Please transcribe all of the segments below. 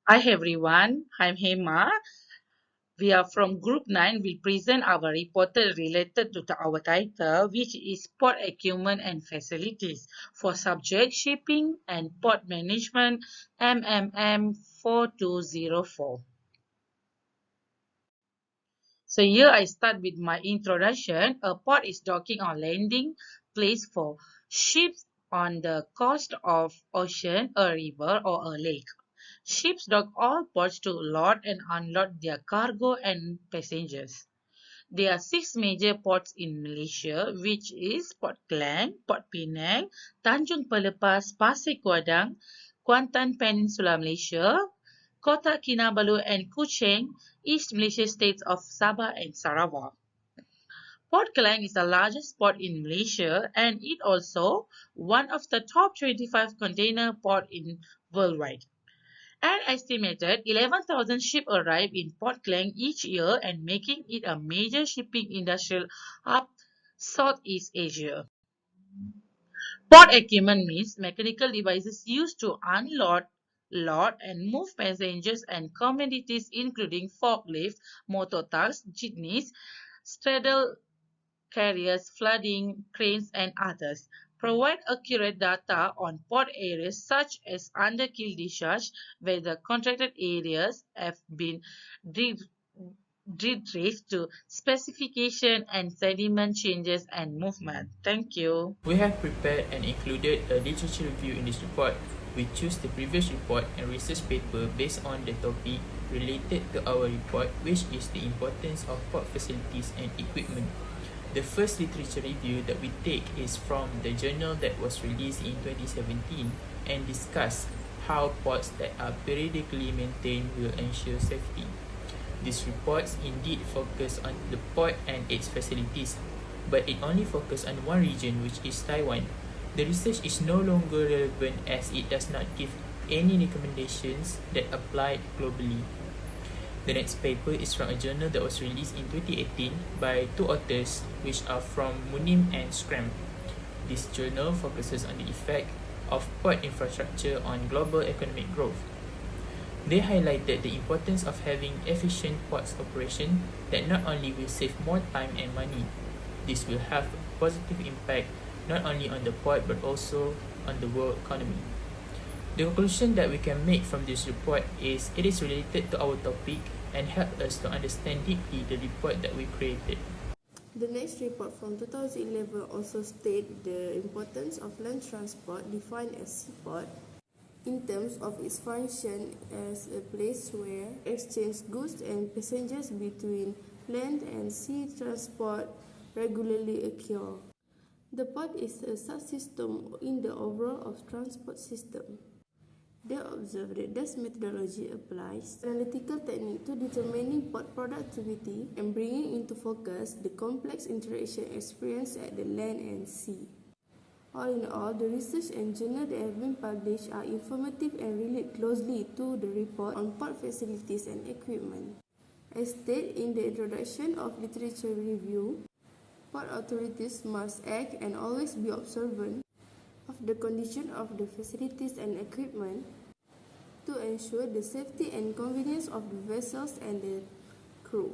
Hi everyone, I'm Hema. We are from Group 9. We'll present our report related to our title, which is Port Equipment and Facilities for Subject Shipping and Port Management MMM4204. So here I start with my introduction. A port is docking or landing place for ships on the coast of ocean, a river, or a lake. Ships dock all ports to load and unload their cargo and passengers. There are six major ports in Malaysia, which is Port Klang, Port Penang, Tanjung Pelepas, Pasir Gudang, Kuantan Peninsula Malaysia, Kota Kinabalu and Kuching, East Malaysia states of Sabah and Sarawak. Port Klang is the largest port in Malaysia and it also one of the top 25 container port in worldwide. An estimated 11,000 ships arrive in Port Klang each year and making it a major shipping industrial hub Southeast Asia. Port equipment means mechanical devices used to unload, load, and move passengers and commodities including forklifts, motor trucks, jeepneys, straddle carriers, flooding, cranes, and others. Provide accurate data on port areas such as under-keel discharge, where the contracted areas have been traced to specification and sediment changes and movement. Thank you. We have prepared and included a literature review in this report. We choose the previous report and research paper based on the topic related to our report, which is the importance of port facilities and equipment. The first literature review that we take is from the journal that was released in 2017 and discuss how ports that are periodically maintained will ensure safety. These reports indeed focus on the port and its facilities, but it only focuses on one region, which is Taiwan. The research is no longer relevant as it does not give any recommendations that apply globally. The next paper is from a journal that was released in 2018 by two authors, which are from Munim and Scram. This journal focuses on the effect of port infrastructure on global economic growth. They highlighted the importance of having efficient ports operation that not only will save more time and money, this will have a positive impact not only on the port but also on the world economy. The conclusion that we can make from this report is it is related to our topic and help us to understand deeply the report that we created. The next report from 2011 also states the importance of land transport defined as seaport in terms of its function as a place where exchange goods and passengers between land and sea transport regularly occur. The port is a subsystem in the overall of transport system. They observe that this methodology applies analytical technique to determining port productivity and bringing into focus the complex interaction experienced at the land and sea. All in all, the research and journal that have been published are informative and relate closely to the report on port facilities and equipment. As stated in the introduction of literature review, port authorities must act and always be observant of the condition of the facilities and equipment to ensure the safety and convenience of the vessels and the crew.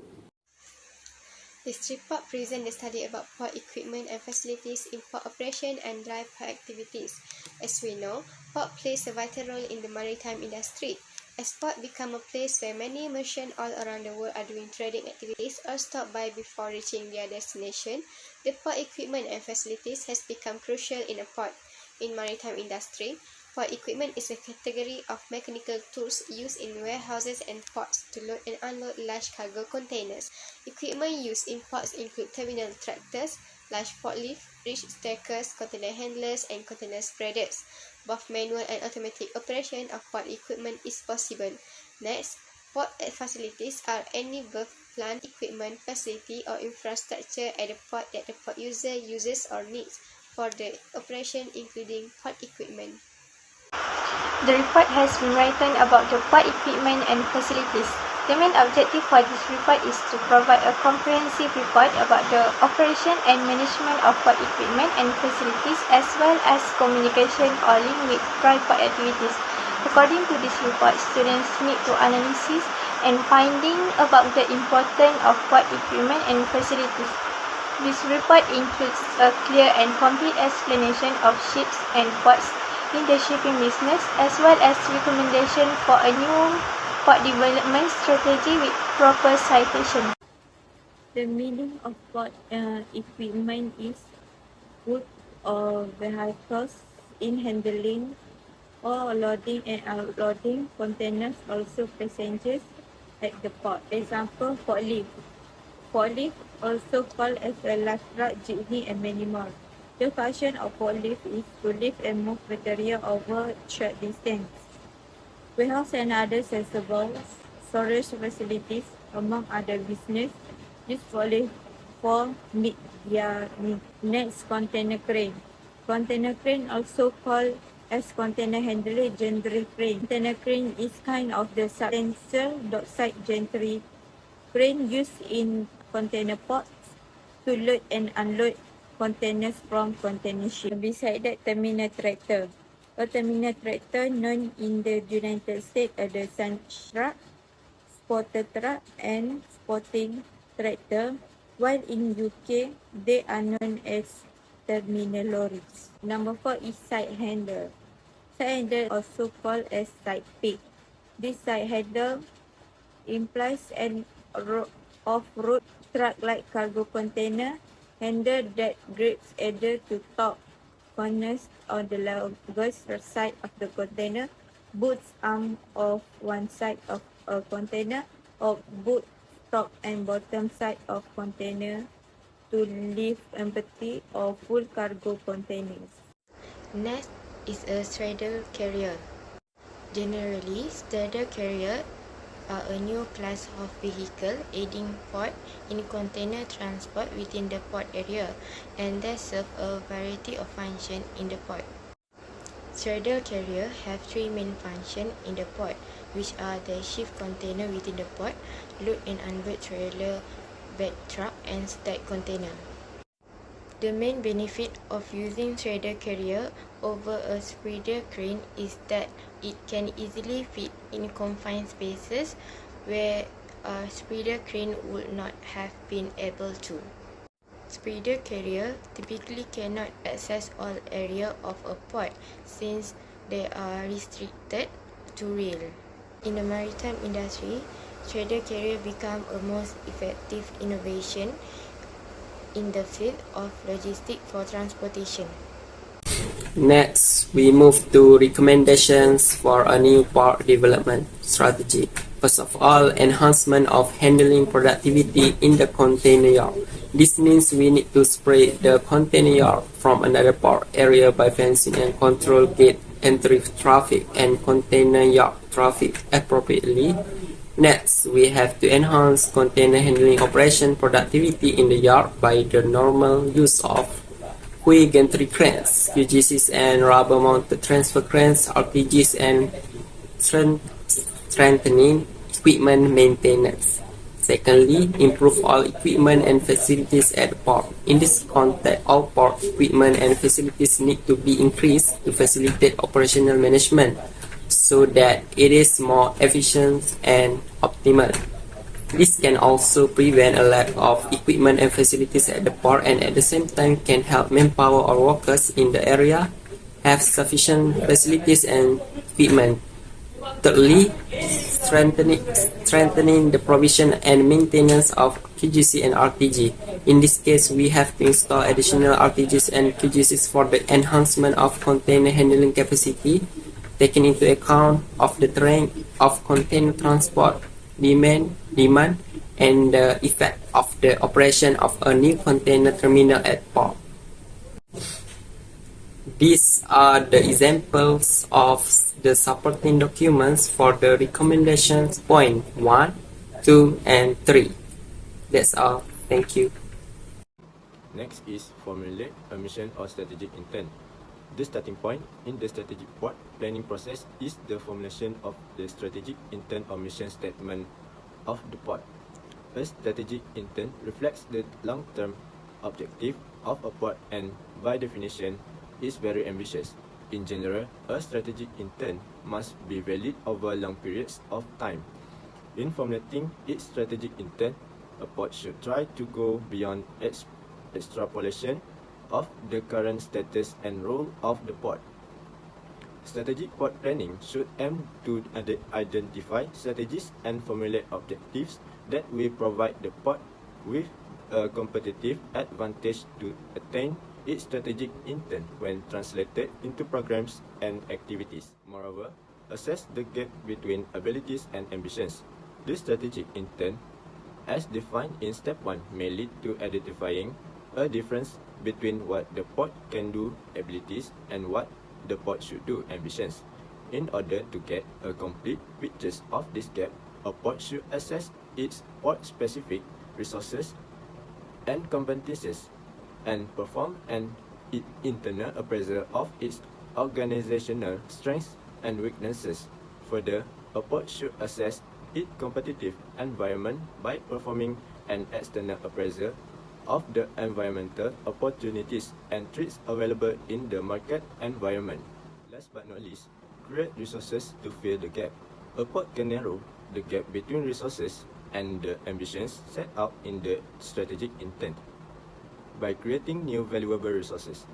This report presents the study about port equipment and facilities in port operation and dry port activities. As we know, port plays a vital role in the maritime industry. As port become a place where many merchants all around the world are doing trading activities or stop by before reaching their destination, the port equipment and facilities has become crucial in a port. In maritime industry, port equipment is a category of mechanical tools used in warehouses and ports to load and unload large cargo containers. Equipment used in ports include terminal tractors, large forklifts, bridge stackers, container handlers, and container spreaders. Both manual and automatic operation of port equipment is possible. Next, port facilities are any berth, plant, equipment, facility, or infrastructure at the port that the port user uses or needs for the operation, including port equipment. The report has been written about the port equipment and facilities. The main objective for this report is to provide a comprehensive report about the operation and management of port equipment and facilities as well as communication or link with dry port activities. According to this report, students need to analyze and finding about the importance of port equipment and facilities. This report includes a clear and complete explanation of ships and ports in the shipping business, as well as recommendation for a new port development strategy with proper citation. The meaning of port equipment is goods or vehicles in handling or loading and unloading containers, also passengers at the port. Example, forklift. Forklift, also called as a lift truck, jeepney, and many more. The function of forklift is to lift and move material over short distance. Warehouse and other sensible storage facilities, among other business, use forklift for meet their needs. Next, container crane. Container crane, also called as container handler gantry crane. Container crane is kind of the substantial dockside gantry crane used in container ports to load and unload containers from container ships. Beside that, terminal tractor. A terminal tractor known in the United States as the sun truck, spotter truck, and spotting tractor, while in UK they are known as terminal lorries. Number 4 is side handle. Side handle, also called as side pick. This side handle implies an off-road truck-like cargo container handle that grips either to top corners on the longest side of the container, boots arm of one side of a container, or boot top and bottom side of container to lift empty or full cargo containers. Next is a straddle carrier. Generally, straddle carrier are a new class of vehicle aiding port in container transport within the port area, and they serve a variety of functions in the port. Straddle carrier have three main functions in the port, which are the shift container within the port, load and unload trailer, bed truck, and stack container. The main benefit of using straddle carrier over a spreader crane is that it can easily fit in confined spaces where a spreader crane would not have been able to. Spreader carrier typically cannot access all area of a port since they are restricted to rail. In the maritime industry, straddle carrier become a most effective innovation in the field of logistics for transportation. Next, we move to recommendations for a new port development strategy. First of all, enhancement of handling productivity in the container yard. This means we need to separate the container yard from another port area by fencing and control gate entry traffic and container yard traffic appropriately. Next, we have to enhance container handling operation productivity in the yard by the normal use of quick gantry cranes, QGCs and rubber-mounted transfer cranes, RTGs, and strengthening equipment maintenance. Secondly, improve all equipment and facilities at the port. In this context, all port equipment and facilities need to be increased to facilitate operational management so that it is more efficient and optimal. This can also prevent a lack of equipment and facilities at the port, and at the same time can help manpower or workers in the area have sufficient facilities and equipment. Thirdly, strengthening the provision and maintenance of QGC and RTG. In this case, we have to install additional RTGs and QGCs for the enhancement of container handling capacity, taking into account of the terrain of container transport, demand, and the effect of the operation of a new container terminal at port. These are the examples of the supporting documents for the recommendations point 1, 2, and 3. That's all. Thank you. Next is formulate a mission or strategic intent. The starting point in the strategic port planning process is the formulation of the strategic intent or mission statement of the port. A strategic intent reflects the long-term objective of a port and, by definition, is very ambitious. In general, a strategic intent must be valid over long periods of time. In formulating its strategic intent, a port should try to go beyond extrapolation of the current status and role of the port. Strategic port planning should aim to identify strategies and formulate objectives that will provide the port with a competitive advantage to attain its strategic intent when translated into programs and activities. Moreover, assess the gap between abilities and ambitions. This strategic intent, as defined in step 1, may lead to identifying a difference between what the port can do, abilities, and what the port should do, ambitions. In order to get a complete picture of this gap, a port should assess its port-specific resources and competencies and perform an internal appraisal of its organizational strengths and weaknesses. Further, a port should assess its competitive environment by performing an external appraisal of the environmental opportunities and threats available in the market environment. Last but not least, create resources to fill the gap. A port can narrow the gap between resources and the ambitions set out in the strategic intent by creating new valuable resources.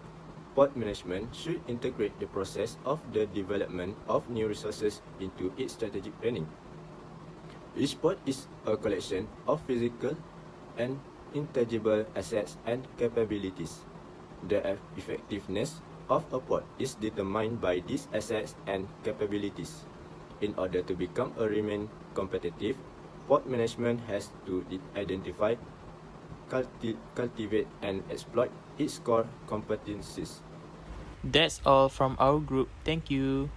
Port management should integrate the process of the development of new resources into its strategic planning. Each port is a collection of physical and intangible assets and capabilities. The effectiveness of a port is determined by these assets and capabilities. In order to become or remain competitive, port management has to identify, cultivate, and exploit its core competencies. That's all from our group. Thank you.